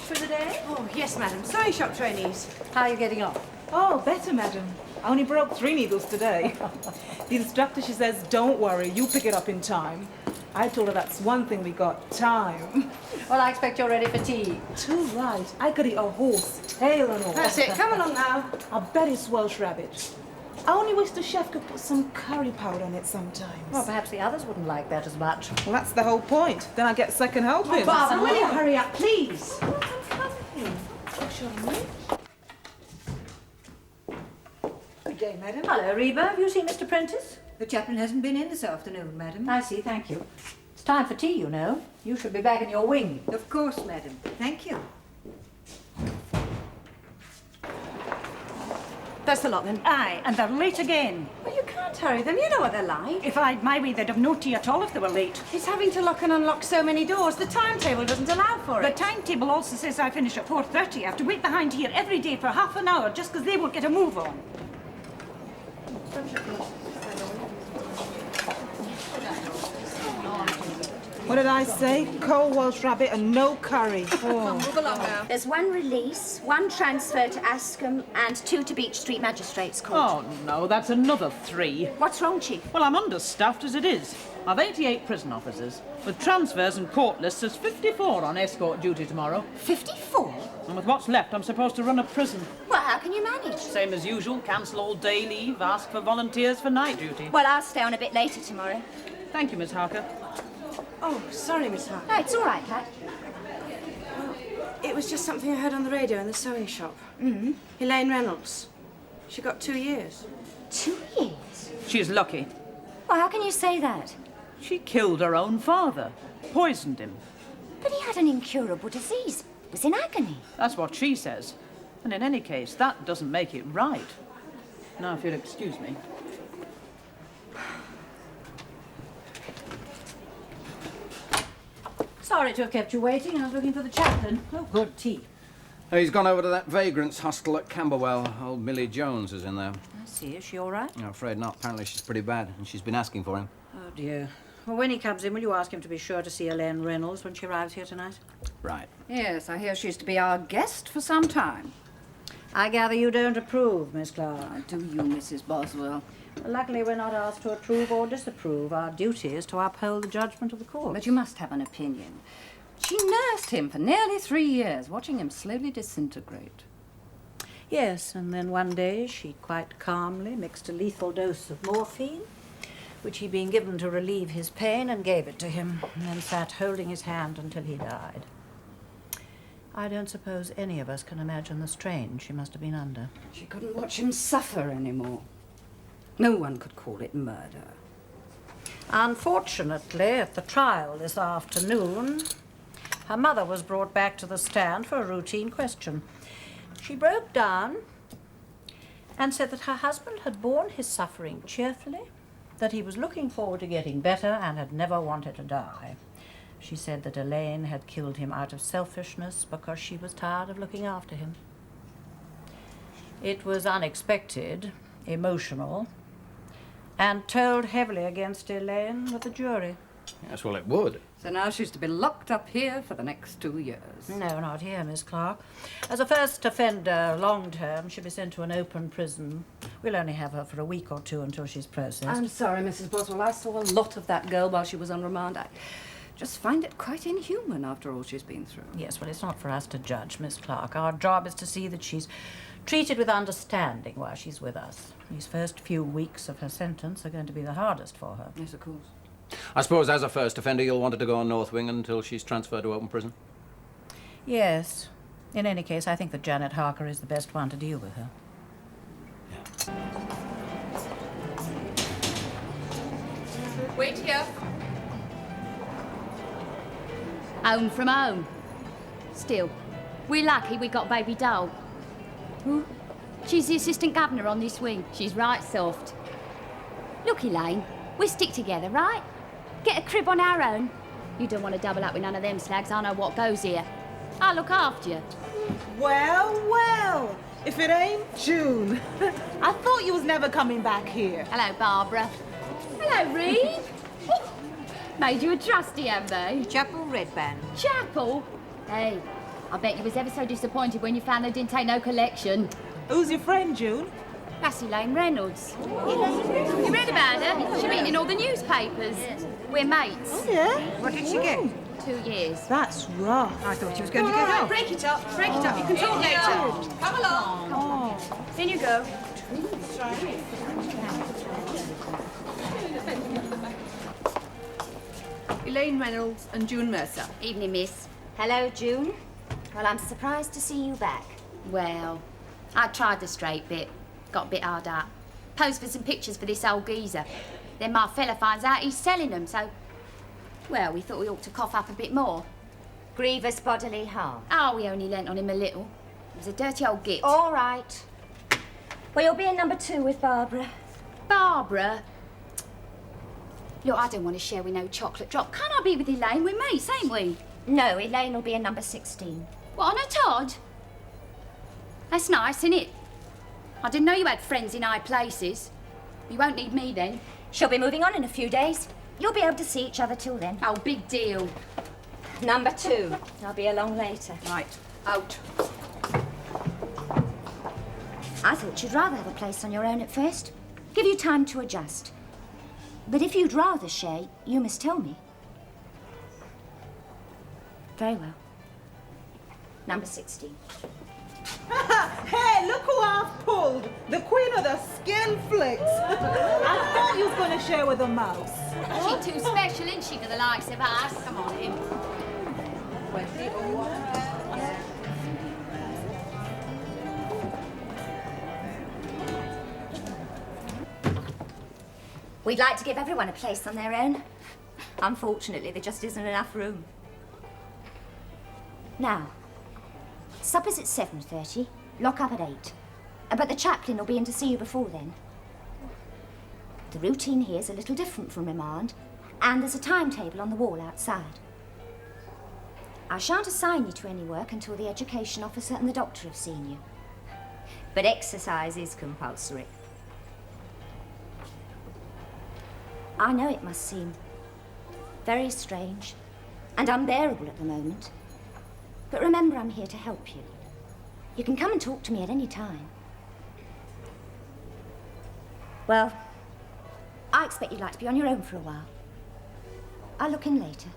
for the day? Oh, yes, madam. Sewing shop trainees. How are you getting on? Oh, better, madam. I only broke 3 needles today. The instructor, she says, don't worry, you pick it up in time. I told her that's one thing we got, time. Well, I expect you're ready for tea. Too right. I could eat a horse, tail and all. That's it. Come along now. I bet it's Welsh rabbit. I only wish the chef could put some curry powder on it sometimes. Well, perhaps the others wouldn't like that as much. Well, that's the whole point. Then I get second helping. Barbara, will you hurry up, please? Good day, madam. Hello, Reba. Have you seen Mr. Prentice? The chaplain hasn't been in this afternoon, madam. I see, thank you. It's time for tea, you know. You should be back in your wing. Of course, madam. Thank you. That's the lot, then. Aye, and they're late again. Well, you can't hurry them. You know what they're like. If I'd my way, they'd have no tea at all if they were late. It's having to lock and unlock so many doors. The timetable doesn't allow for The it. timetable also says I finish at 4:30. I have to wait behind here every day for half an hour just because they won't get a move on. What did I say? Cold Welsh rabbit and no curry. Oh. Move along now. There's 1 release, 1 transfer to Ascombe, and 2 to Beach Street Magistrates Court. Oh, no, that's another 3. What's wrong, Chief? Well, I'm understaffed as it is. I've 88 prison officers. With transfers and court lists, there's 54 on escort duty tomorrow. 54? And with what's left, I'm supposed to run a prison. Well, how can you manage? Same as usual, cancel all day leave, ask for volunteers for night duty. Well, I'll stay on a bit later tomorrow. Thank you, Miss Harker. Oh, sorry, Miss Hart. No, it's all right, Pat. It was just something I heard on the radio in the sewing shop. Mm-hmm. Elaine Reynolds. She got 2 years. 2 years? She's lucky. Well, how can you say that? She killed her own father, poisoned him. But he had an incurable disease. Was in agony. That's what she says. And in any case, that doesn't make it right. Now, if you'll excuse me. Sorry to have kept you waiting. I was looking for the chaplain. Oh, good tea. He's gone over to that vagrants hostel at Camberwell. Old Millie Jones is in there. I see. Is she all right? I'm afraid not. Apparently she's pretty bad, and she's been asking for him. Oh, dear. Well, when he comes in, will you ask him to be sure to see Elaine Reynolds when she arrives here tonight? Right. Yes, I hear she's to be our guest for some time. I gather you don't approve, Miss Clark. Do you, Mrs. Boswell? Well, luckily, we're not asked to approve or disapprove. Our duty is to uphold the judgment of the court. But you must have an opinion. She nursed him for nearly 3 years, watching him slowly disintegrate. Yes, and then one day she quite calmly mixed a lethal dose of morphine, which he'd been given to relieve his pain, and gave it to him, and then sat holding his hand until he died. I don't suppose any of us can imagine the strain she must have been under. She couldn't watch him suffer anymore. No one could call it murder. Unfortunately, at the trial this afternoon, her mother was brought back to the stand for a routine question. She broke down and said that her husband had borne his suffering cheerfully, that he was looking forward to getting better and had never wanted to die. She said that Elaine had killed him out of selfishness because she was tired of looking after him. It was unexpected, emotional, and told heavily against Elaine with the jury. Yes, well, it would. So now she's to be locked up here for the next 2 years. No, not here, Miss Clark. As a first offender, long term, she'll be sent to an open prison. We'll only have her for a week or 2 until she's processed. I'm sorry, Mrs. Boswell. I saw a lot of that girl while she was on remand. I just find it quite inhuman after all she's been through. Yes, well, it's not for us to judge, Miss Clark. Our job is to see that she's treated with understanding while she's with us. These first few weeks of her sentence are going to be the hardest for her. Yes, of course. I suppose as a first offender you'll want her to go on North Wing until she's transferred to open prison? Yes. In any case, I think that Janet Harker is the best one to deal with her. Wait here. Home from home. Still, we're lucky we got baby doll. Who? She's the assistant governor on this wing. She's right soft. Look, Elaine, we stick together, right? Get a crib on our own. You don't want to double up with none of them slags. I know what goes here. I'll look after you. Well, well, if it ain't June. I thought you was never coming back here. Hello, Barbara. Hello, Reed. Made you a trusty, have they? Chapel Red Band. Chapel? Hey, I bet you was ever so disappointed when you found they didn't take no collection. Who's your friend, June? That's Elaine Reynolds. You read about her? She's been in all the newspapers. We're mates. Oh, yeah? What did she get? 2 years. That's rough. I thought she was going to get out. Break it up. Break it up. You can talk later. Come along. Oh. In you go. Elaine Reynolds and June Mercer. Evening, miss. Hello, June. Well, I'm surprised to see you back. Well, I tried the straight bit. Got a bit hard up. Posed for some pictures for this old geezer. Then my fella finds out he's selling them, so... Well, we thought we ought to cough up a bit more. Grievous bodily harm. Oh, we only lent on him a little. He was a dirty old git. All right. Well, you'll be in number 2 with Barbara. Barbara? Look, I don't want to share with no chocolate drop. Can't I be with Elaine? We're mates, ain't we? No, Elaine will be in number 16. What, on a Todd? That's nice, isn't it? I didn't know you had friends in high places. You won't need me then. She'll be moving on in a few days. You'll be able to see each other till then. Oh, big deal. Number 2. I'll be along later. Right, out. I thought you'd rather have a place on your own at first. Give you time to adjust. But if you'd rather share, you must tell me. Very well. Number 16. Hey, look who I've pulled! The queen of the skin flicks! I thought you was going to share with a mouse. She's too special, isn't she, for the likes of us? Come on, in. We'd like to give everyone a place on their own. Unfortunately, there just isn't enough room. Now, supper's at 7:30, lock up at 8. But the chaplain will be in to see you before then. The routine here is a little different from remand, and there's a timetable on the wall outside. I shan't assign you to any work until the education officer and the doctor have seen you. But exercise is compulsory. I know it must seem very strange and unbearable at the moment. But remember, I'm here to help you. You can come and talk to me at any time. Well, I expect you'd like to be on your own for a while. I'll look in later.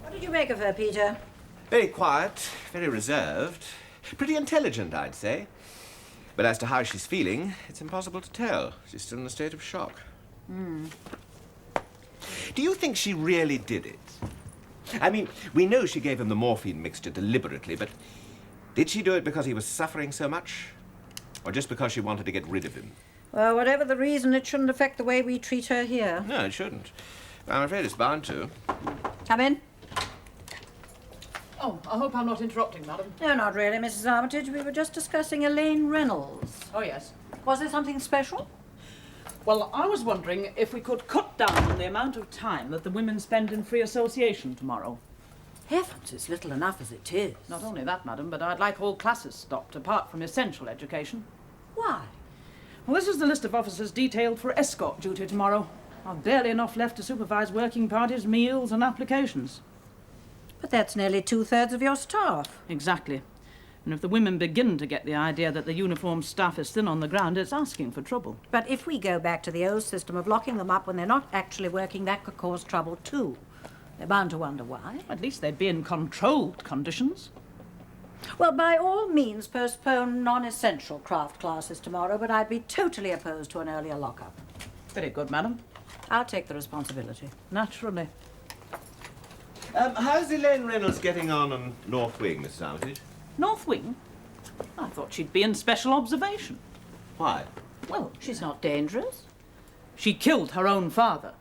What did you make of her, Peter? Very quiet, very reserved. Pretty intelligent, I'd say. But as to how she's feeling, it's impossible to tell. She's still in a state of shock. Do you think she really did it? I mean, we know she gave him the morphine mixture deliberately, but did she do it because he was suffering so much? Or just because she wanted to get rid of him? Well, whatever the reason, it shouldn't affect the way we treat her here. No, it shouldn't. I'm afraid it's bound to. Come in. Oh, I hope I'm not interrupting, madam. No, not really, Mrs. Armitage. We were just discussing Elaine Reynolds. Oh, yes. Was there something special? Well, I was wondering if we could cut down on the amount of time that the women spend in free association tomorrow. Heavens, it's little enough as it is. Not only that, madam, but I'd like all classes stopped, apart from essential education. Why? Well, this is the list of officers detailed for escort duty tomorrow. I've barely enough left to supervise working parties, meals and applications. But that's nearly 2/3 of your staff. Exactly. And if the women begin to get the idea that the uniformed staff is thin on the ground, it's asking for trouble. But if we go back to the old system of locking them up when they're not actually working, that could cause trouble too. They're bound to wonder why. At least they'd be in controlled conditions. Well, by all means, postpone non-essential craft classes tomorrow, but I'd be totally opposed to an earlier lockup. Very good, madam. I'll take the responsibility. Naturally. How's Elaine Reynolds getting on North Wing, Mrs. Armitage? North Wing? I thought she'd be in special observation. Why? Well, she's not dangerous. She killed her own father.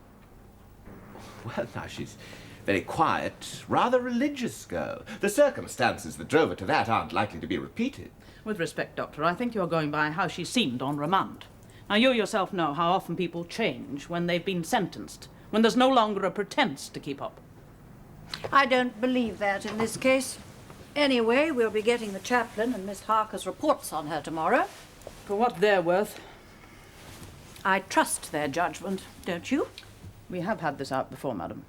Well, now, she's very quiet, rather religious girl. The circumstances that drove her to that aren't likely to be repeated. With respect, Doctor, I think you're going by how she seemed on remand. Now, you yourself know how often people change when they've been sentenced, when there's no longer a pretense to keep up. I don't believe that in this case. Anyway, we'll be getting the chaplain and Miss Harker's reports on her tomorrow. For what they're worth. I trust their judgment, don't you? We have had this out before, madam.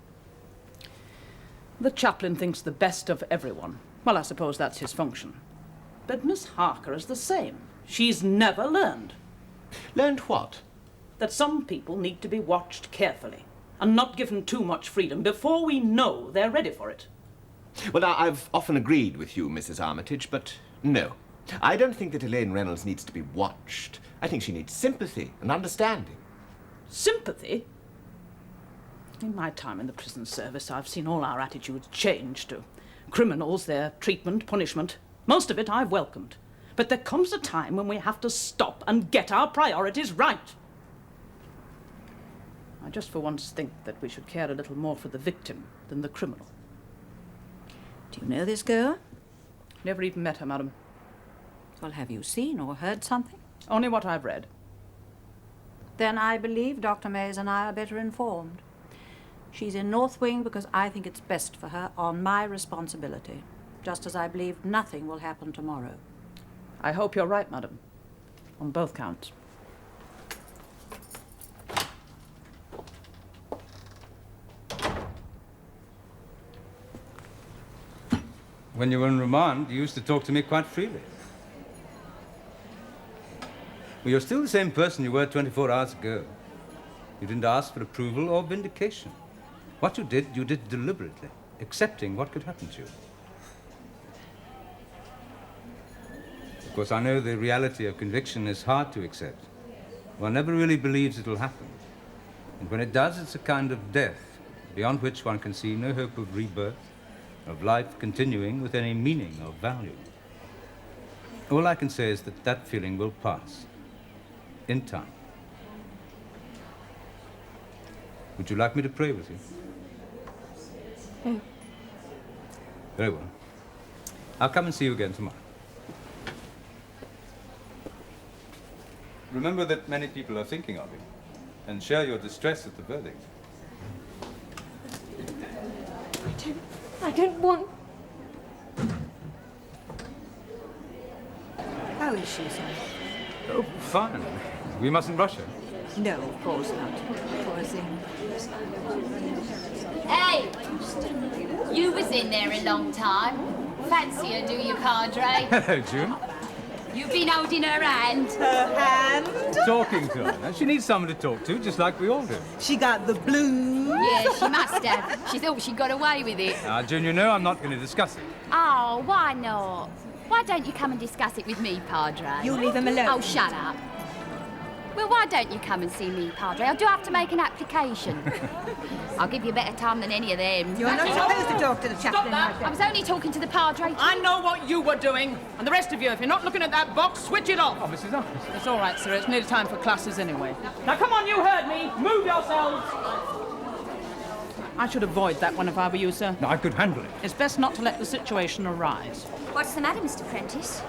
The chaplain thinks the best of everyone. Well, I suppose that's his function. But Miss Harker is the same. She's never learned. Learned what? That some people need to be watched carefully and not given too much freedom before we know they're ready for it. Well, now, I've often agreed with you, Mrs. Armitage, but no. I don't think that Elaine Reynolds needs to be watched. I think she needs sympathy and understanding. Sympathy? In my time in the prison service, I've seen all our attitudes change to criminals, their treatment, punishment. Most of it I've welcomed. But there comes a time when we have to stop and get our priorities right. I just for once think that we should care a little more for the victim than the criminal. Do you know this girl? Never even met her, madam. Well, have you seen or heard something? Only what I've read. Then I believe Dr. Mays and I are better informed. She's in North Wing because I think it's best for her on my responsibility, just as I believe nothing will happen tomorrow. I hope you're right, madam, on both counts. When you were in remand, you used to talk to me quite freely. Well, you're still the same person you were 24 hours ago. You didn't ask for approval or vindication. What you did deliberately, accepting what could happen to you. Of course, I know the reality of conviction is hard to accept. One never really believes it'll happen. And when it does, it's a kind of death, beyond which one can see no hope of rebirth, of life continuing with any meaning or value. All I can say is that that feeling will pass, in time. Would you like me to pray with you? No. Very well. I'll come and see you again tomorrow. Remember that many people are thinking of you, and share your distress at the verdict. I don't want... How is she, sir? Oh, fine. We mustn't rush her. No, of course not. Poor thing. Hey! You was in there a long time. Fancy her, do you, Padre? Hello, June. You've been holding her hand. Her hand? Talking to her. She needs someone to talk to, just like we all do. She got the blues. Yeah, she must have. She thought she got away with it. June, you know I'm not going to discuss it. Oh, why not? Why don't you come and discuss it with me, Padre? You leave him alone. Oh, shut up. Well, why don't you come and see me, Padre? I do have to make an application. I'll give you a better time than any of them. You're not supposed to talk to the chaplain like I that. was only talking to the Padre. I know what you were doing. And the rest of you, if you're not looking at that box, switch it off. Oh, Mrs. Officer. It's all right, sir. It's nearly time for classes anyway. Now, come on, you heard me. Move yourselves. I should avoid that one if I were you, sir. No, I could handle it. It's best not to let the situation arise. What's the matter, Mr. Prentice?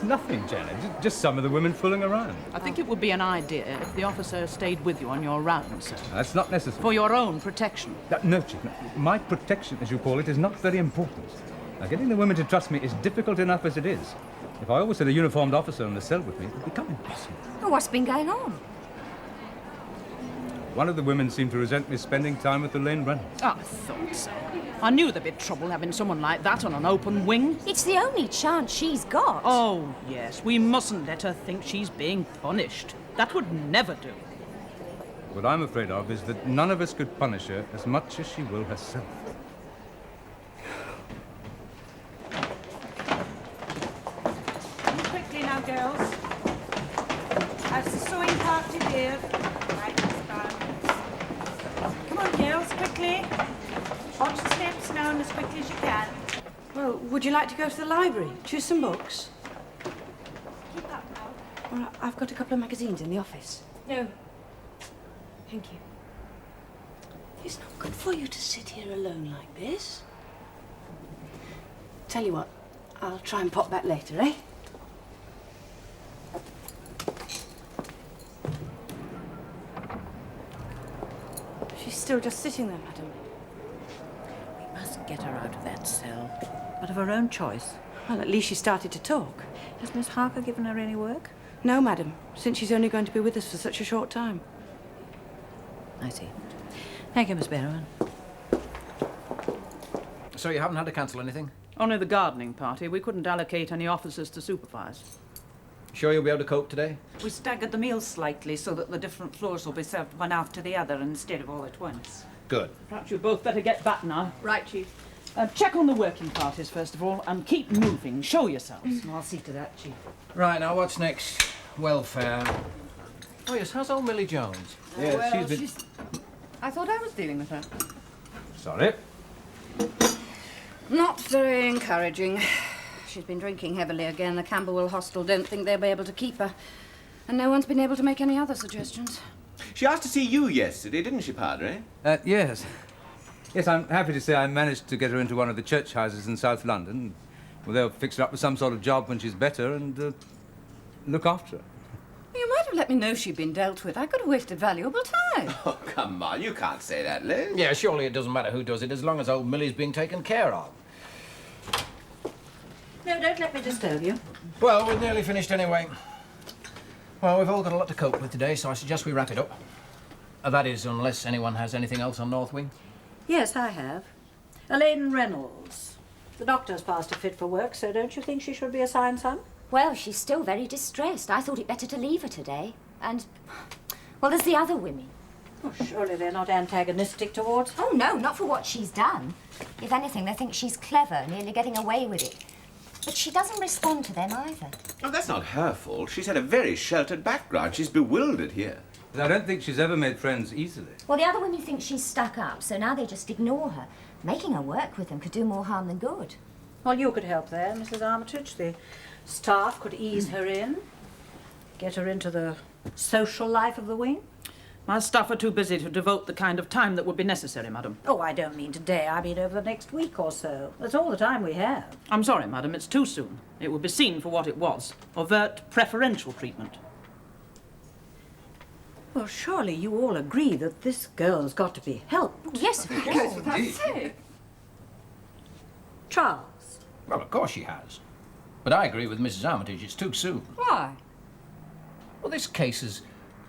Nothing, Janet. Just some of the women fooling around. I think it would be an idea if the officer stayed with you on your rounds, sir. That's not necessary. For your own protection. No, Chief. No. My protection, as you call it, is not very important. Now, getting the women to trust me is difficult enough as it is. If I always had a uniformed officer in the cell with me, it would become impossible. Well, what's been going on? One of the women seemed to resent me spending time with Elaine Reynolds. I thought so. I knew there'd be trouble having someone like that on an open wing. It's the only chance she's got. Oh, yes. We mustn't let her think she's being punished. That would never do. What I'm afraid of is that none of us could punish her as much as she will herself. Quickly now, girls. That's the sewing party, dear. Right, Miss Brown. Come on, girls, quickly. Watch the steps now and as quickly as you can. Well, would you like to go to the library? Choose some books? Keep up now. Well, I've got a couple of magazines in the office. No. Thank you. It's not good for you to sit here alone like this. Tell you what, I'll try and pop back later, eh? She's still just sitting there, madam. We must get her out of that cell. But of her own choice. Well, at least she started to talk. Has Miss Harker given her any work? No, madam, since she's only going to be with us for such a short time. I see. Thank you, Miss Benjamin. So you haven't had to cancel anything? Only the gardening party. We couldn't allocate any officers to supervise. Sure you'll be able to cope today? We staggered the meals slightly so that the different floors will be served one after the other instead of all at once. Good. Perhaps you'd both better get back now. Right, Chief. Check on the working parties, first of all, and keep moving. Show yourselves. I'll see to that, Chief. Right, now what's next? Welfare. Oh yes, how's old Millie Jones? Yes, Well, she's been... I thought I was dealing with her. Sorry. Not very encouraging. She's been drinking heavily again. The Camberwell hostel don't think they'll be able to keep her. And no one's been able to make any other suggestions. She asked to see you yesterday, didn't she, Padre? Yes. Yes, I'm happy to say I managed to get her into one of the church houses in South London. Well, they'll fix her up with some sort of job when she's better and look after her. You might have let me know she'd been dealt with. I could have wasted valuable time. Oh, come on, you can't say that, Liz. Yeah, surely it doesn't matter who does it as long as old Millie's being taken care of. No, don't let me disturb you. Well, we're nearly finished anyway. Well, we've all got a lot to cope with today, so I suggest we wrap it up. That is, unless anyone has anything else on North Wing. Yes, I have. Elaine Reynolds. The doctor's passed her fit for work, so don't you think she should be assigned some? Well, she's still very distressed. I thought it better to leave her today. And, well, there's the other women. Oh, surely they're not antagonistic towards her. Oh, no, not for what she's done. If anything, they think she's clever, nearly getting away with it. But she doesn't respond to them either. Oh, that's not her fault. She's had a very sheltered background. She's bewildered here. I don't think she's ever made friends easily. Well, the other women think she's stuck up, so now they just ignore her. Making her work with them could do more harm than good. Well, you could help there, Mrs. Armitage. The staff could ease her in, get her into the social life of the wing. My staff are too busy to devote the kind of time that would be necessary, madam. Oh, I don't mean today. I mean over the next week or so. That's all the time we have. I'm sorry, madam, it's too soon. It would be seen for what it was. Overt preferential treatment. Well, surely you all agree that this girl's got to be helped. Yes, of course. That's it. Charles. Well, of course she has. But I agree with Mrs. Armitage, it's too soon. Why? Well, this case has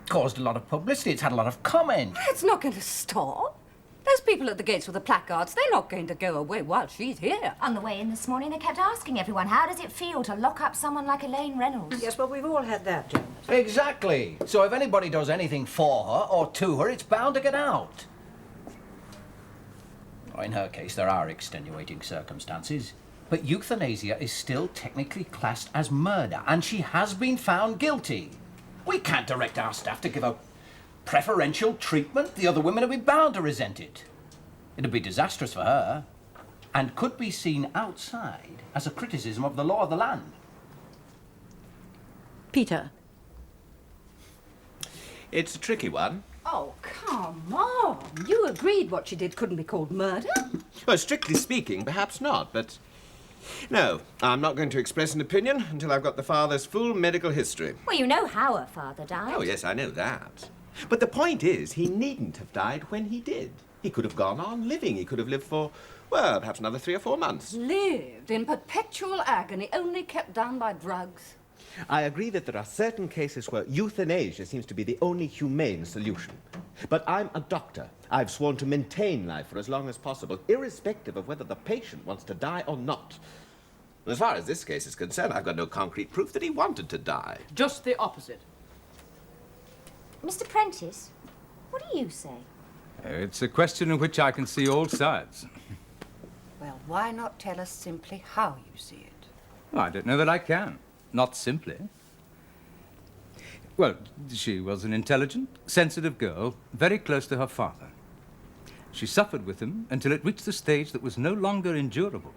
caused a lot of publicity. It's had a lot of comment. It's not going to stop. Those people at the gates with the placards, they're not going to go away while she's here. On the way in this morning, they kept asking everyone, how does it feel to lock up someone like Elaine Reynolds? Yes, well, we've all had that, Janet. Exactly. So if anybody does anything for her or to her, it's bound to get out. In her case, there are extenuating circumstances. But euthanasia is still technically classed as murder, and she has been found guilty. We can't direct our staff to give her preferential treatment. The other women would be bound to resent it. It'd be disastrous for her, and could be seen outside as a criticism of the law of the land. Peter. It's a tricky one. Oh, come on. You agreed what she did couldn't be called murder. Well, strictly speaking, perhaps not, but... No, I'm not going to express an opinion until I've got the father's full medical history. Well, you know how her father died. Oh, yes, I know that. But the point is, he needn't have died when he did. He could have gone on living. He could have lived for, well, perhaps another 3 or 4 months. Lived in perpetual agony, only kept down by drugs. I agree that there are certain cases where euthanasia seems to be the only humane solution. But I'm a doctor. I've sworn to maintain life for as long as possible, irrespective of whether the patient wants to die or not. As far as this case is concerned, I've got no concrete proof that he wanted to die. Just the opposite. Mr. Prentice, what do you say? It's a question in which I can see all sides. Well, why not tell us simply how you see it? I don't know that I can. Not simply. Well, she was an intelligent, sensitive girl, very close to her father. She suffered with him until it reached the stage that was no longer endurable.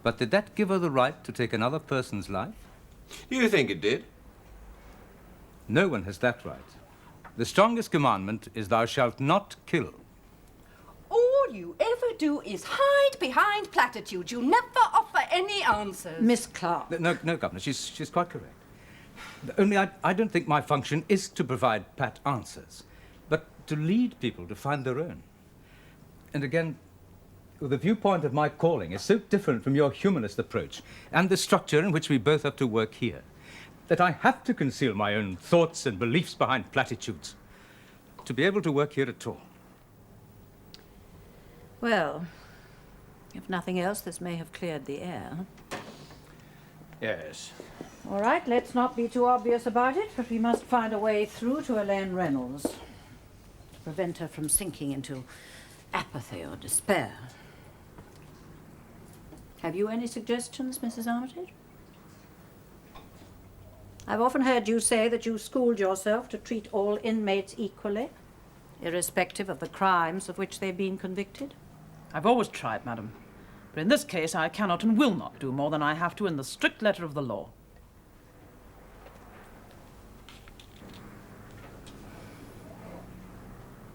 But did that give her the right to take another person's life? You think it did? No one has that right. The strongest commandment is thou shalt not kill. All you ever do is hide behind platitudes. You never offer any answers. Miss Clark. No, Governor, she's quite correct. Only I don't think my function is to provide pat answers, but to lead people to find their own. And again, the viewpoint of my calling is so different from your humanist approach and the structure in which we both have to work here that I have to conceal my own thoughts and beliefs behind platitudes to be able to work here at all. Well, if nothing else, this may have cleared the air. Yes. All right, let's not be too obvious about it, but we must find a way through to Elaine Reynolds to prevent her from sinking into apathy or despair. Have you any suggestions, Mrs. Armitage? I've often heard you say that you schooled yourself to treat all inmates equally, irrespective of the crimes of which they've been convicted. I've always tried, madam. But in this case, I cannot and will not do more than I have to in the strict letter of the law.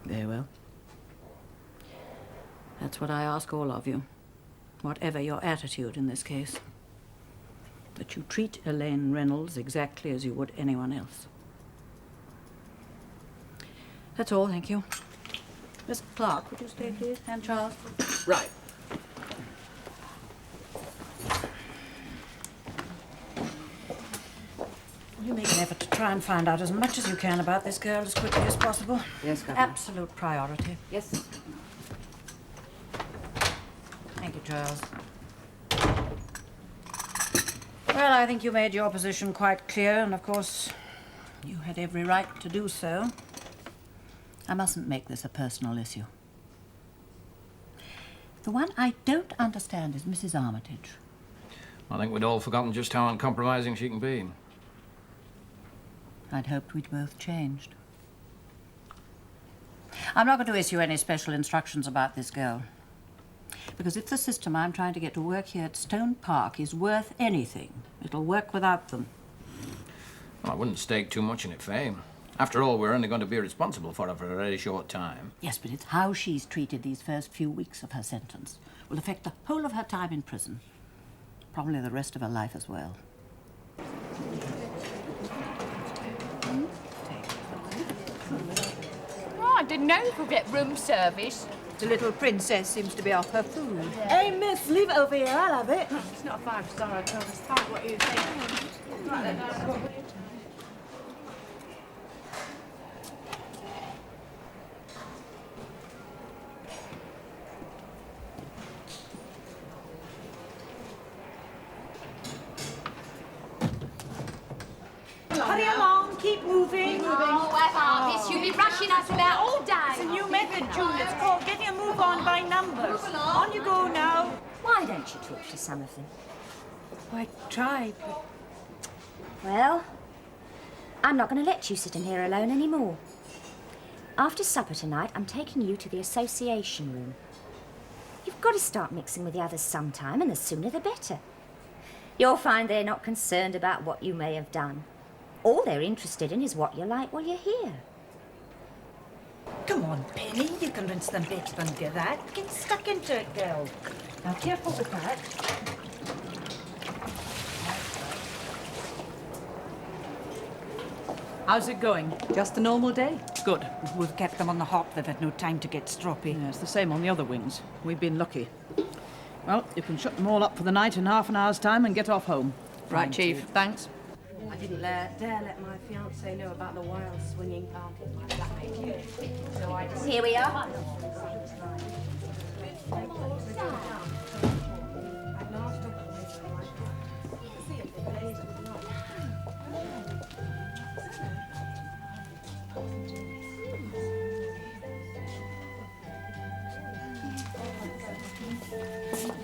Very well. That's what I ask all of you, whatever your attitude in this case. That you treat Elaine Reynolds exactly as you would anyone else. That's all, thank you. Miss Clark, would you stay, please? And Charles? Right. You make an effort to try and find out as much as you can about this girl as quickly as possible. Yes, Governor. Absolute priority. Yes. Thank you, Charles. Well, I think you made your position quite clear, and of course, you had every right to do so. I mustn't make this a personal issue. The one I don't understand is Mrs. Armitage. I think we'd all forgotten just how uncompromising she can be. I'd hoped we'd both changed. I'm not going to issue any special instructions about this girl. Because if the system I'm trying to get to work here at Stone Park is worth anything, it'll work without them. Well, I wouldn't stake too much in it, Faye. After all, we're only going to be responsible for her for a very short time. Yes, but it's how she's treated these first few weeks of her sentence will affect the whole of her time in prison. Probably the rest of her life as well. Oh, I didn't know you could get room service. The little princess seems to be off her food. Hey, miss, leave it over here. I'll have it. It's not a 5-star hotel. It's part of what you think. Right then. Hurry along, keep moving. Oh, Miss, you've been rushing us about all day. It's a new method, June. It's called getting a move on by numbers. On you go now. Why don't you talk to some of them? I tried, but... Well, I'm not going to let you sit in here alone anymore. After supper tonight, I'm taking you to the association room. You've got to start mixing with the others sometime, and the sooner the better. You'll find they're not concerned about what you may have done. All they're interested in is what you're like while you're here. Come on, Penny. You can rinse them better than do that. Get stuck into it, girl. Now, careful with that. How's it going? Just a normal day. Good. We've kept them on the hop. They've had no time to get stroppy. Yeah, it's the same on the other wings. We've been lucky. Well, you can shut them all up for the night in half an hour's time and get off home. Right, Chief. Thanks. I didn't dare let my fiancé know about the wild swinging party in my flatmate. So I just... Here we are.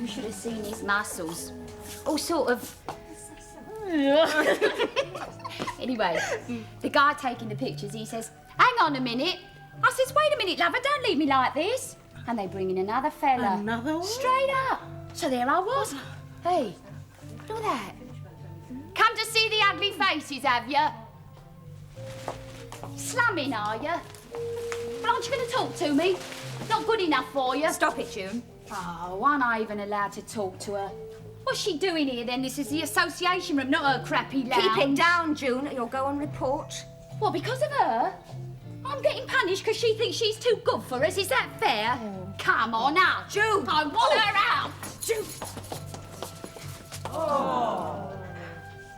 You should have seen his muscles. All sort of... Anyway, the guy taking the pictures, he says, hang on a minute. I says, wait a minute, lover, don't leave me like this. And they bring in another fella. Another one? Straight up. So there I was. Hey, look at that. Come to see the ugly faces, have you? Slumming, are you? Well, aren't you going to talk to me? Not good enough for you. Stop it, June. Oh, I'm not even allowed to talk to her. What's she doing here, then? This is the association room, not her crappy lounge. Keep it down, June, or you'll go on report. What, because of her? Oh, I'm getting punished because she thinks she's too good for us. Is that fair? Come on now. Jude! I want her out. Jude!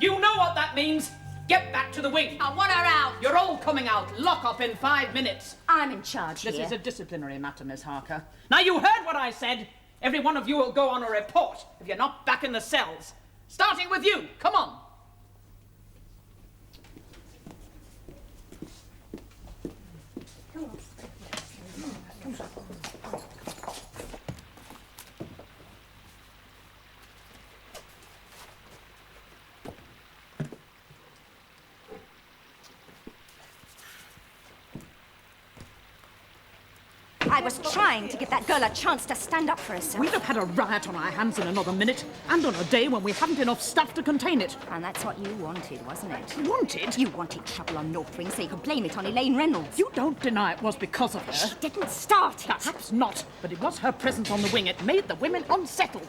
You know what that means. Get back to the wing. I want her out. You're all coming out. Lock up in 5 minutes. I'm in charge This here. is a disciplinary matter, Miss Harker. Now, you heard what I said. Every one of you will go on a report if you're not back in the cells. Starting with you. Come on. I was trying to give that girl a chance to stand up for herself. We'd have had a riot on our hands in another minute, and on a day when we haven't enough staff to contain it. And that's what you wanted, wasn't it? Wanted? You wanted trouble on North Wing so you could blame it on Elaine Reynolds. You don't deny it was because of her. She didn't start it. Perhaps not, but it was her presence on the wing. It made the women unsettled.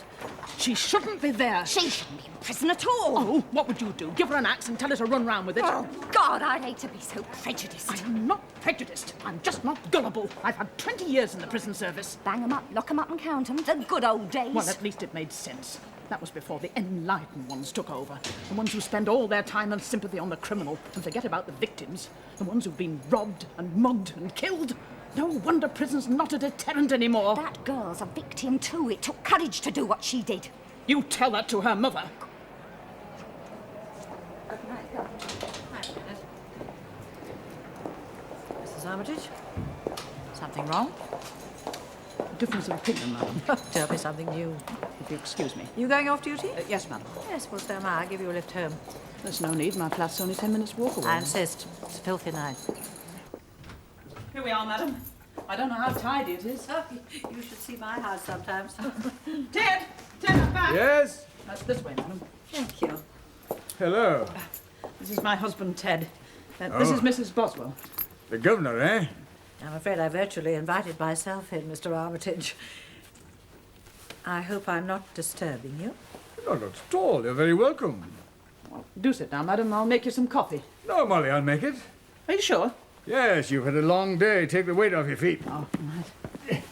She shouldn't be there. She shouldn't be in prison at all. Oh, what would you do? Give her an axe and tell her to run round with it? Oh, God, I'd hate to be so prejudiced. I'm not prejudiced. I'm just not gullible. I've had 20 years in the prison service. Bang 'em up, lock 'em up and count 'em. The good old days. Well, at least it made sense. That was before the enlightened ones took over. The ones who spend all their time and sympathy on the criminal and forget about the victims. The ones who've been robbed and mugged and killed. No wonder prison's not a deterrent anymore. That girl's a victim too. It took courage to do what she did. You tell that to her mother. Mrs. Armitage? Something wrong? Difference of opinion, madam. Tell me something new. If you excuse me. You going off duty? Yes, madam. Yes, well, so am I. I'll give you a lift home. There's no need. My flat's only 10 minutes walk away. I insist. It's a filthy night. Here we are, madam. I don't know how tidy it is. Oh, you should see my house sometimes. Ted! Ted, I'm back! Yes? That's this way, madam. Thank you. Hello. This is my husband, Ted. This is Mrs. Boswell. The governor, eh? I'm afraid I virtually invited myself in, Mr. Armitage. I hope I'm not disturbing you. Not at all. You're very welcome. Well, do sit down, madam. I'll make you some coffee. No, Molly, I'll make it. Are you sure? Yes, you've had a long day. Take the weight off your feet. Oh, right.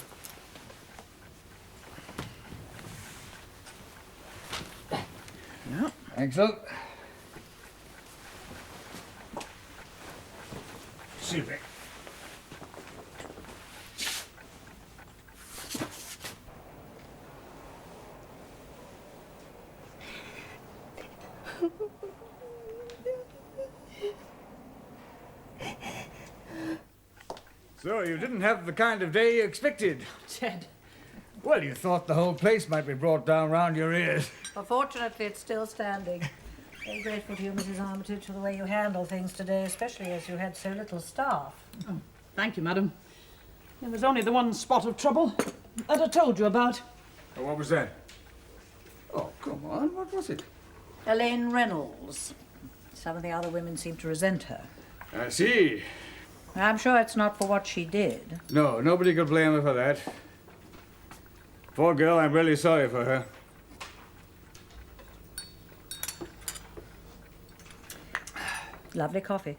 Yeah. Thanks, love. Super. So, you didn't have the kind of day you expected. Ted. Well, you thought the whole place might be brought down round your ears. Well, fortunately, it's still standing. Very grateful to you, Mrs. Armitage, for the way you handled things today, especially as you had so little staff. Oh, thank you, madam. There was only the one spot of trouble that I told you about. Oh, what was that? Oh, come on. What was it? Elaine Reynolds. Some of the other women seem to resent her. I see. I'm sure it's not for what she did. No, nobody could blame her for that. Poor girl, I'm really sorry for her. Lovely coffee.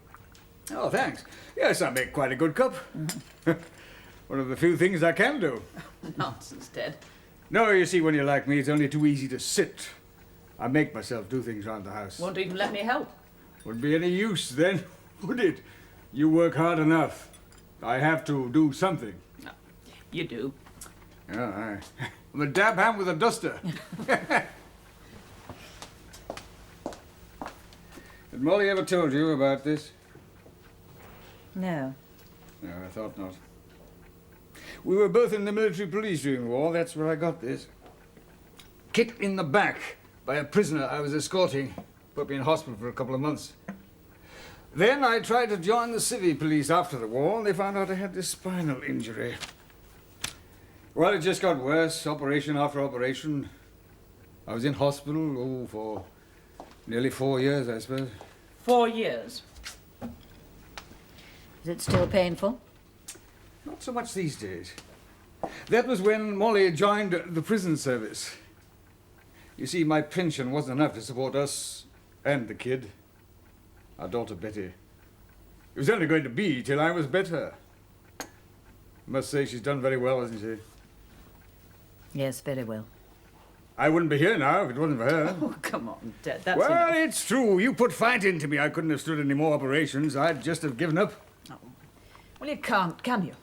Oh, thanks. Yes, I make quite a good cup. One of the few things I can do. Nonsense, Ted. No, you see, when you're like me, it's only too easy to sit. I make myself do things around the house. Won't even let me help. Wouldn't be any use then, would it? You work hard enough. I have to do something. No, you do. Yeah, I'm a dab hand with a duster. Had Molly ever told you about this? No. No, I thought not. We were both in the military police during the war. That's where I got this. Kicked in the back by a prisoner I was escorting. Put me in hospital for a couple of months. Then I tried to join the civvy police after the war, and they found out I had this spinal injury. Well, it just got worse, operation after operation. I was in hospital, for nearly 4 years, I suppose. 4 years. Is it still painful? Not so much these days. That was when Molly joined the prison service. You see, my pension wasn't enough to support us and the kid, our daughter Betty. It was only going to be till I was better. I must say she's done very well, hasn't she? Yes, very well. I wouldn't be here now if it wasn't for her. Oh, come on, Dad, that's well, enough. it's true. You put fight into me. I couldn't have stood any more operations. I'd just have given up. Oh. Well, you can't, can you?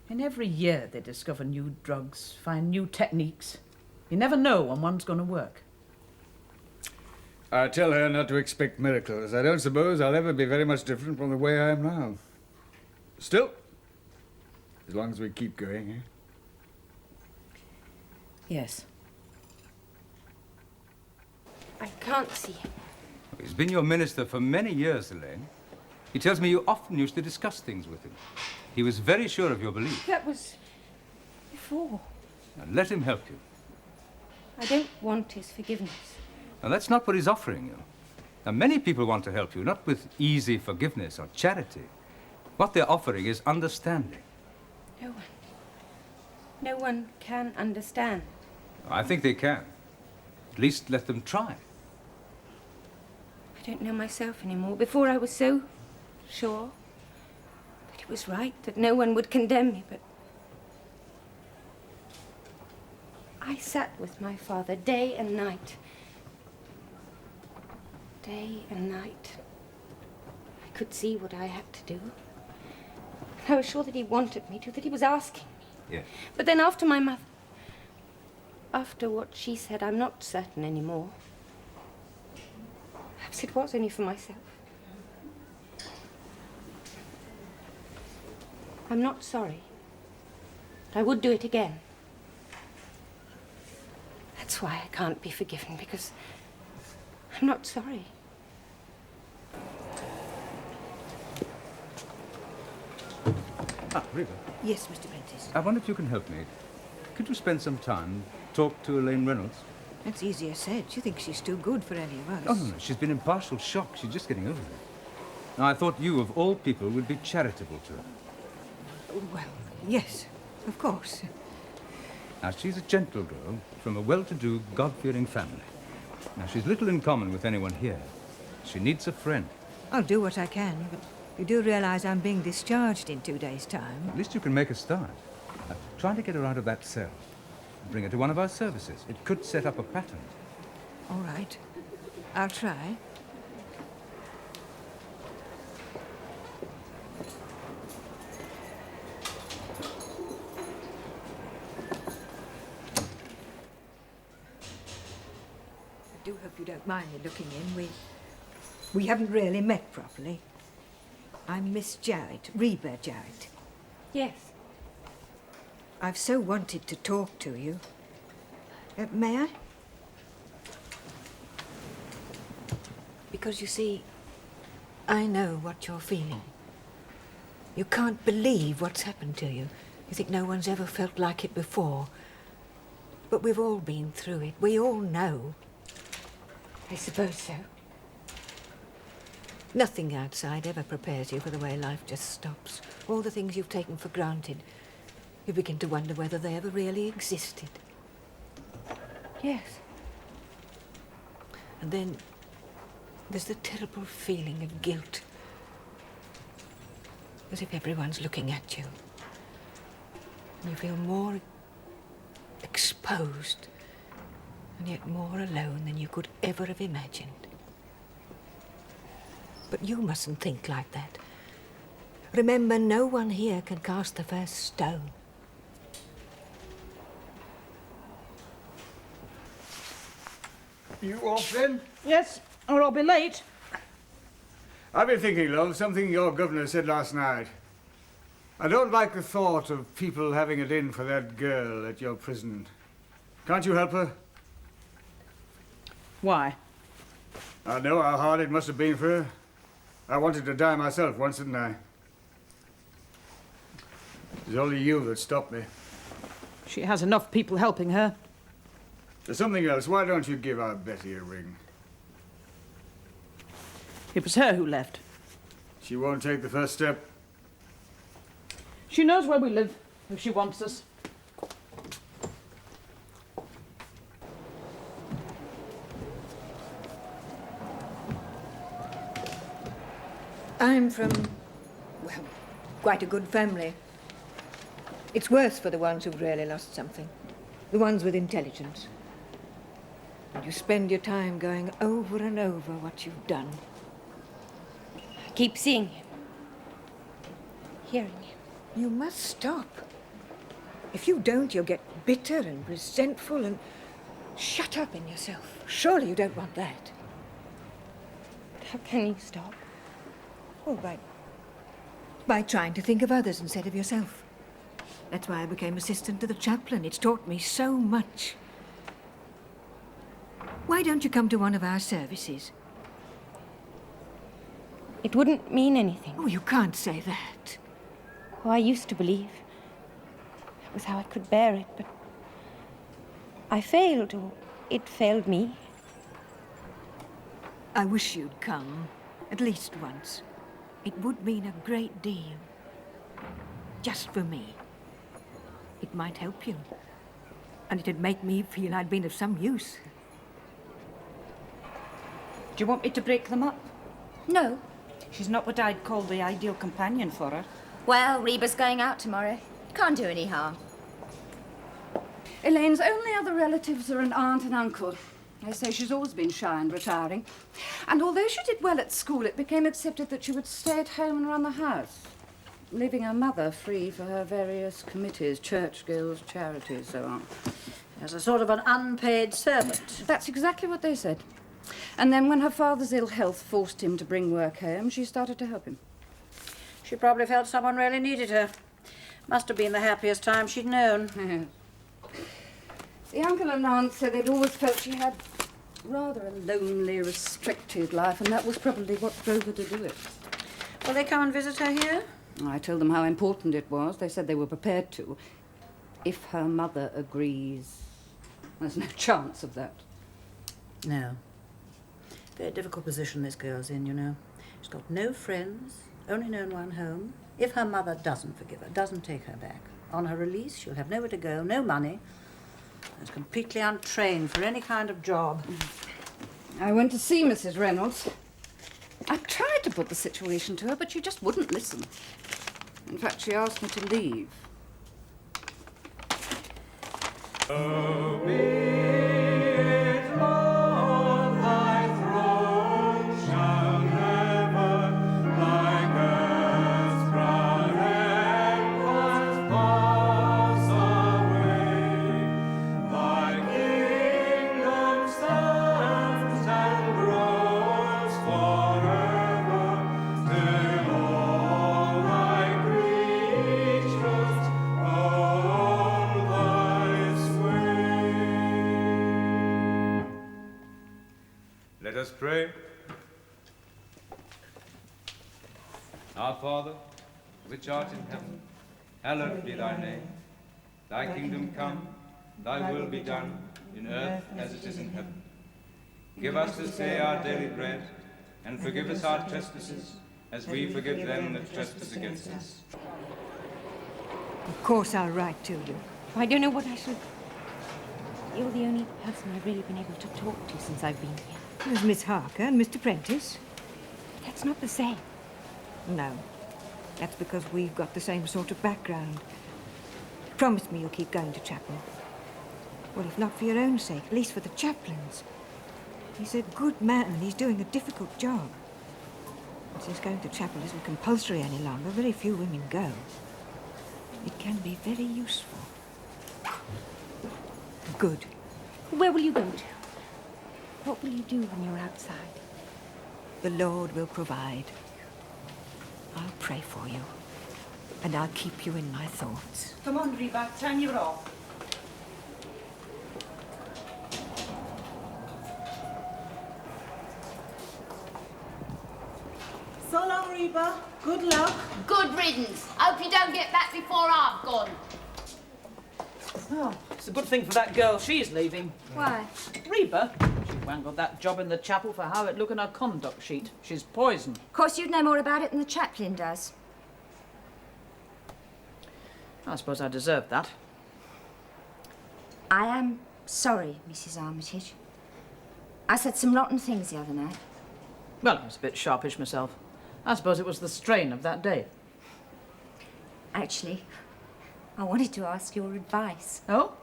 And every year they discover new drugs, find new techniques. You never know when one's going to work. I tell her not to expect miracles. I don't suppose I'll ever be very much different from the way I am now. Still, as long as we keep going, eh? Yes. I can't see him. He's been your minister for many years, Elaine. He tells me you often used to discuss things with him. He was very sure of your belief. That was before. Now, let him help you. I don't want his forgiveness. Now, that's not what he's offering you. Now, many people want to help you, not with easy forgiveness or charity. What they're offering is understanding. No one can understand. I think they can. At least let them try. I don't know myself anymore. Before I was so sure that it was right, that no one would condemn me, but I sat with my father day and night. Day and night. I could see what I had to do. I was sure that he wanted me to, that he was asking me. Yes. But then after my mother, after what she said, I'm not certain anymore. Perhaps it was only for myself. I'm not sorry. But I would do it again. That's why I can't be forgiven, because I'm not sorry. Ah, Riva. Yes, Mr. Prentice. I wonder if you can help me. Could you spend some time, talk to Elaine Reynolds? That's easier said. She thinks she's too good for any of us. Oh, no. She's been in partial shock. She's just getting over it. Now, I thought you, of all people, would be charitable to her. Well, yes, of course. Now, she's a gentle girl from a well-to-do, God-fearing family. Now, she's little in common with anyone here. She needs a friend. I'll do what I can, but you do realize I'm being discharged in 2 days' time. At least you can make a start. Now, try to get her out of that cell. Bring her to one of our services. It could set up a pattern. All right. I'll try. I do hope you don't mind me looking in. We haven't really met properly. I'm Miss Jarrett, Reba Jarrett. Yes. I've so wanted to talk to you. May I? Because you see, I know what you're feeling. You can't believe what's happened to you. You think no one's ever felt like it before. But we've all been through it. We all know. I suppose so. Nothing outside ever prepares you for the way life just stops. All the things you've taken for granted, you begin to wonder whether they ever really existed. Yes. And then there's the terrible feeling of guilt. As if everyone's looking at you. And you feel more exposed, and yet more alone than you could ever have imagined. But you mustn't think like that. Remember, no one here can cast the first stone. You off then? Yes, or I'll be late. I've been thinking, love, something your governor said last night. I don't like the thought of people having it in for that girl at your prison. Can't you help her? Why? I know how hard it must have been for her. I wanted to die myself once, didn't I? It was only you that stopped me. She has enough people helping her. There's something else. Why don't you give our Betty a ring? It was her who left. She won't take the first step. She knows where we live, if she wants us. I'm from quite a good family. It's worse for the ones who've really lost something. The ones with intelligence. And you spend your time going over and over what you've done. I keep seeing him. Hearing him. You must stop. If you don't, you'll get bitter and resentful and shut up in yourself. Surely you don't want that. But how can you stop? Oh, by trying to think of others instead of yourself. That's why I became assistant to the chaplain. It's taught me so much. Why don't you come to one of our services? It wouldn't mean anything. Oh, you can't say that. Oh, I used to believe. That was how I could bear it, but I failed, or it failed me. I wish you'd come, at least once. It would mean a great deal. Just for me. It might help you. And it'd make me feel I'd been of some use. Do you want me to break them up? No. She's not what I'd call the ideal companion for her. Well, Reba's going out tomorrow. Can't do any harm. Elaine's only other relatives are an aunt and uncle. They say she's always been shy and retiring. And although she did well at school, it became accepted that she would stay at home and run the house, leaving her mother free for her various committees, church guilds, charities, so on. As a sort of an unpaid servant. That's exactly what they said. And then when her father's ill health forced him to bring work home, she started to help him. She probably felt someone really needed her. Must have been the happiest time she'd known. The uncle and aunt said they'd always felt she had rather a lonely, restricted life, and that was probably what drove her to do it. Will they come and visit her here? I told them how important it was. They said they were prepared to. If her mother agrees. There's no chance of that. No. Very difficult position this girl's in, you know. She's got no friends, only known one home. If her mother doesn't forgive her, doesn't take her back, on her release she'll have nowhere to go, no money. She's completely untrained for any kind of job. I went to see Mrs. Reynolds. I tried to put the situation to her, but she just wouldn't listen. In fact, she asked me to leave. Let us pray. Our Father, which art in heaven, hallowed be thy name. Thy kingdom come, thy will be done, in earth as it is in heaven. Give us this day our daily bread, and forgive us our trespasses, as we forgive them that trespass against us. Of course I'll write to you. I don't know what I should... You're the only person I've really been able to talk to since I've been here. There's Miss Harker and Mr. Prentice. That's not the same. No. That's because we've got the same sort of background. Promise me you'll keep going to chapel. Well, if not for your own sake, at least for the chaplain's. He's a good man and he's doing a difficult job. And since going to chapel isn't compulsory any longer, very few women go. It can be very useful. Good. Where will you go to? What will you do when you're outside? The Lord will provide. I'll pray for you. And I'll keep you in my thoughts. Come on, Reba, turn you off. So long, Reba. Good luck. Good riddance. Hope you don't get back before I've gone. Oh, it's a good thing for that girl she's leaving. Why? Reba, she wangled that job in the chapel for how it look on her conduct sheet. She's poison. Of course, you'd know more about it than the chaplain does. I suppose I deserved that. I am sorry, Mrs. Armitage. I said some rotten things the other night. Well, I was a bit sharpish myself. I suppose it was the strain of that day. Actually, I wanted to ask your advice. Oh?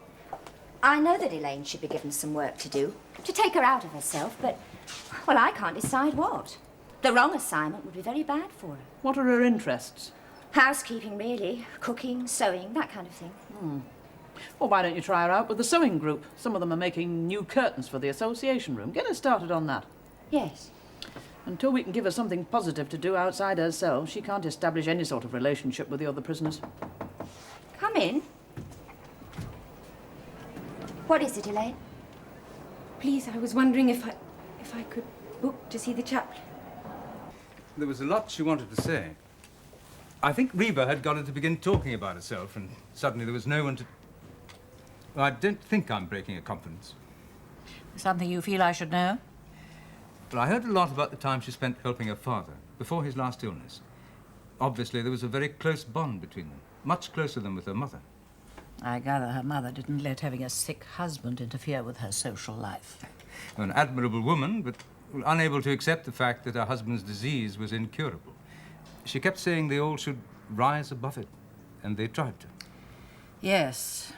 I know that Elaine should be given some work to do, to take her out of herself, but, well, I can't decide what. The wrong assignment would be very bad for her. What are her interests? Housekeeping, really. Cooking, sewing, that kind of thing. Well, why don't you try her out with the sewing group? Some of them are making new curtains for the association room. Get her started on that. Yes. Until we can give her something positive to do outside her cell, she can't establish any sort of relationship with the other prisoners. Come in. What is it, Elaine? Please, I was wondering if I could book to see the chaplain. There was a lot she wanted to say. I think Reba had got her to begin talking about herself, and suddenly there was no one to... Well, I don't think I'm breaking a confidence. Something you feel I should know? But I heard a lot about the time she spent helping her father, before his last illness. Obviously, there was a very close bond between them, much closer than with her mother. I gather her mother didn't let having a sick husband interfere with her social life. An admirable woman, but unable to accept the fact that her husband's disease was incurable. She kept saying they all should rise above it, and they tried to. Yes.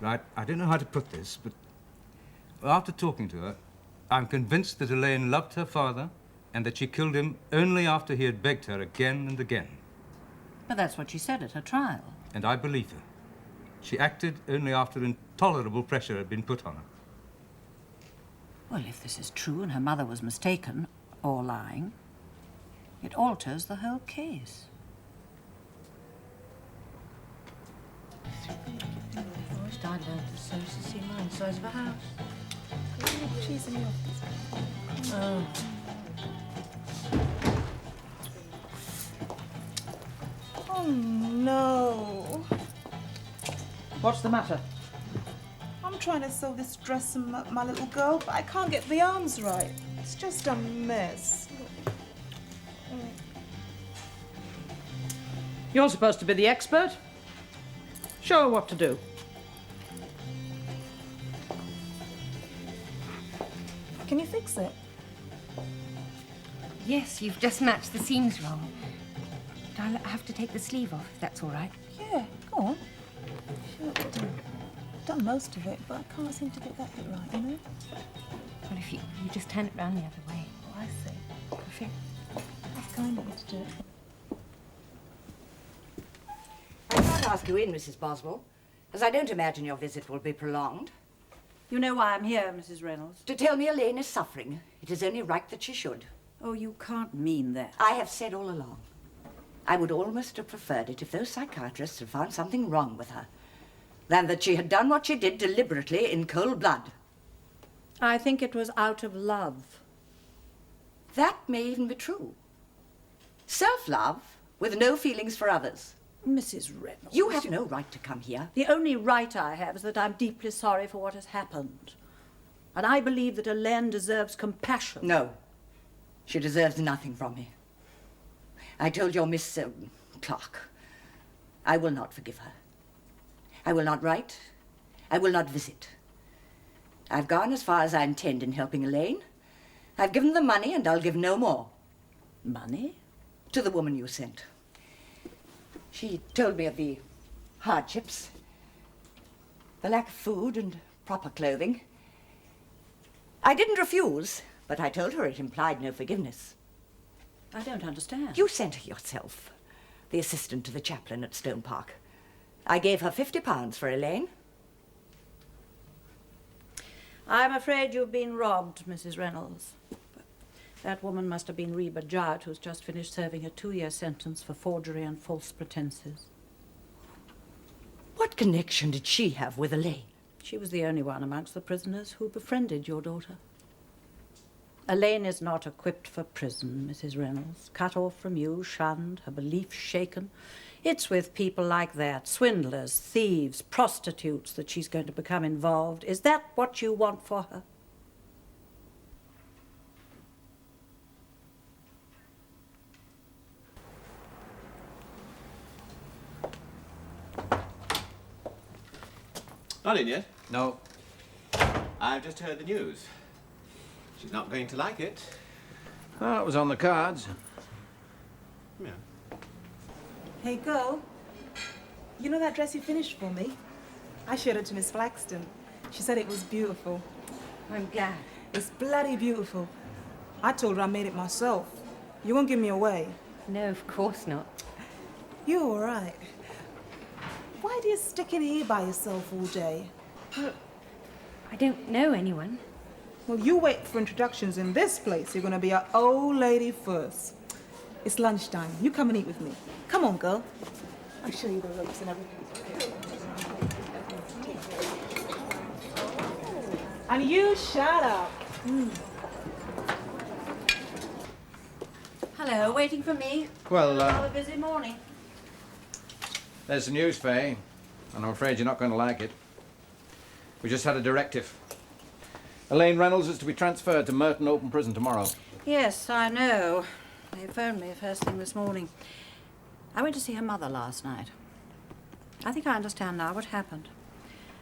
Right, I don't know how to put this, but after talking to her, I'm convinced that Elaine loved her father and that she killed him only after he had begged her again and again. But that's what she said at her trial. And I believe her. She acted only after intolerable pressure had been put on her. Well, if this is true and her mother was mistaken, or lying, it alters the whole case. First I learned to sew to see mine size of a house. Cheese in the office. Oh. Oh, no. What's the matter? I'm trying to sew this dress on my little girl, but I can't get the arms right. It's just a mess. You're supposed to be the expert. Show her what to do. Can you fix it? Yes, you've just matched the seams wrong. But I'll have to take the sleeve off, if that's all right. Yeah, go on. Sure, I've done most of it, but I can't seem to get that bit right, you know? Well, if you just turn it round the other way. Oh, I see. Perfect. That's kind of you to do it. I can't ask you in, Mrs. Boswell, as I don't imagine your visit will be prolonged. You know why I'm here, Mrs. Reynolds? To tell me Elaine is suffering. It is only right that she should. Oh, you can't mean that. I have said all along. I would almost have preferred it if those psychiatrists had found something wrong with her, than that she had done what she did deliberately in cold blood. I think it was out of love. That may even be true. Self-love with no feelings for others. Mrs. Reynolds. You have no right to come here. The only right I have is that I'm deeply sorry for what has happened. And I believe that Elaine deserves compassion. No. She deserves nothing from me. I told your Miss Clark, I will not forgive her. I will not write. I will not visit. I've gone as far as I intend in helping Elaine. I've given the money and I'll give no more. Money? To the woman you sent. She told me of the hardships, the lack of food and proper clothing. I didn't refuse, but I told her it implied no forgiveness. I don't understand. You sent her yourself, the assistant to the chaplain at Stone Park. I gave her £50 for Elaine. I'm afraid you've been robbed, Mrs. Reynolds. That woman must have been Reba Jowett, who's just finished serving a 2-year sentence for forgery and false pretenses. What connection did she have with Elaine? She was the only one amongst the prisoners who befriended your daughter. Elaine is not equipped for prison, Mrs. Reynolds. Cut off from you, shunned, her beliefs shaken. It's with people like that, swindlers, thieves, prostitutes, that she's going to become involved. Is that what you want for her? Not in yet? No. I've just heard the news. She's not going to like it. Oh, it was on the cards. Yeah. Hey, girl. You know that dress you finished for me? I showed it to Miss Flaxton. She said it was beautiful. I'm glad. It's bloody beautiful. I told her I made it myself. You won't give me away. No, of course not. You're all right. Why do you stick in here by yourself all day? Well, I don't know anyone. Well, you wait for introductions in this place. You're going to be an old lady first. It's lunchtime. You come and eat with me. Come on, girl. I'll show you the ropes and everything. And you shut up. Hello, waiting for me? Well, Another busy morning. there's the news, Faye, and I'm afraid you're not going to like it. We just had a directive. Elaine Reynolds is to be transferred to Merton Open Prison tomorrow. Yes, I know. They phoned me first thing this morning. I went to see her mother last night. I think I understand now what happened.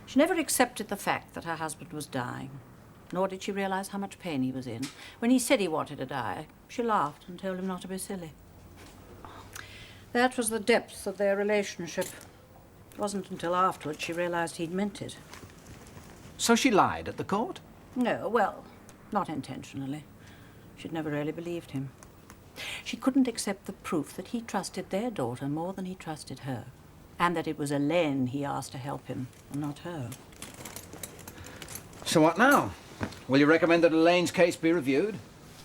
She never accepted the fact that her husband was dying, nor did she realize how much pain he was in. When he said he wanted to die, she laughed and told him not to be silly. That was the depth of their relationship. It wasn't until afterwards she realized he'd meant it. So she lied at the court? No, well, not intentionally. She'd never really believed him. She couldn't accept the proof that he trusted their daughter more than he trusted her, and that it was Elaine he asked to help him, and not her. So what now? Will you recommend that Elaine's case be reviewed?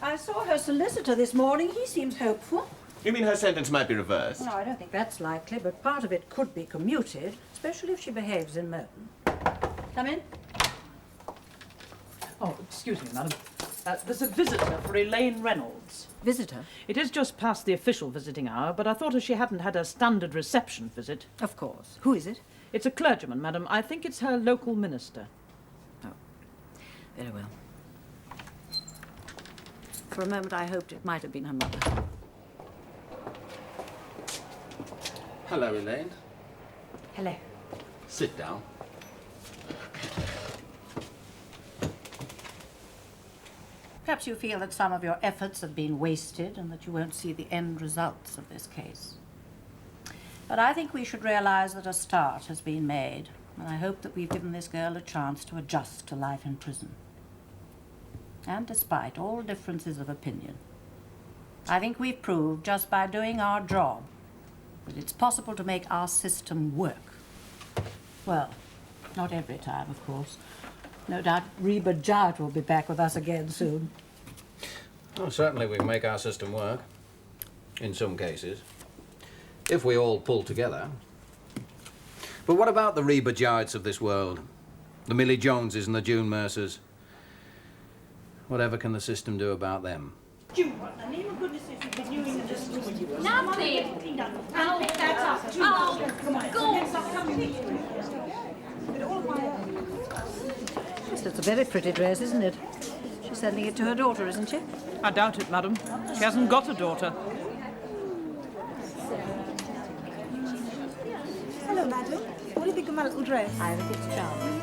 I saw her solicitor this morning. He seems hopeful. You mean her sentence might be reversed? No, I don't think that's likely, but part of it could be commuted, especially if she behaves in Merton. Come in. Oh, excuse me, madam. There's a visitor for Elaine Reynolds. Visitor? It is just past the official visiting hour, but I thought as she hadn't had a standard reception visit. Of course. Who is it? It's a clergyman, madam. I think it's her local minister. Oh, very well. For a moment I hoped it might have been her mother. Hello, Elaine. Hello. Sit down. Perhaps you feel that some of your efforts have been wasted and that you won't see the end results of this case. But I think we should realize that a start has been made, and I hope that we've given this girl a chance to adjust to life in prison. And despite all differences of opinion, I think we've proved just by doing our job that it's possible to make our system work. Well, not every time, of course. No doubt Reba Jart will be back with us again soon. Well, certainly we can make our system work. In some cases. If we all pull together. But what about the Reba Jarts of this world? The Millie Joneses and the June Mercers? Whatever can the system do about them? June, what the name of goodness is you been doing in this room? Nothing. I'll pick that up. Oh, Come on. Yes, it's a very pretty dress, isn't it? She's sending it to her daughter, isn't she? I doubt it, madam. She hasn't got a daughter. Hello, madam. What do you think of my little dress? I think it's charming.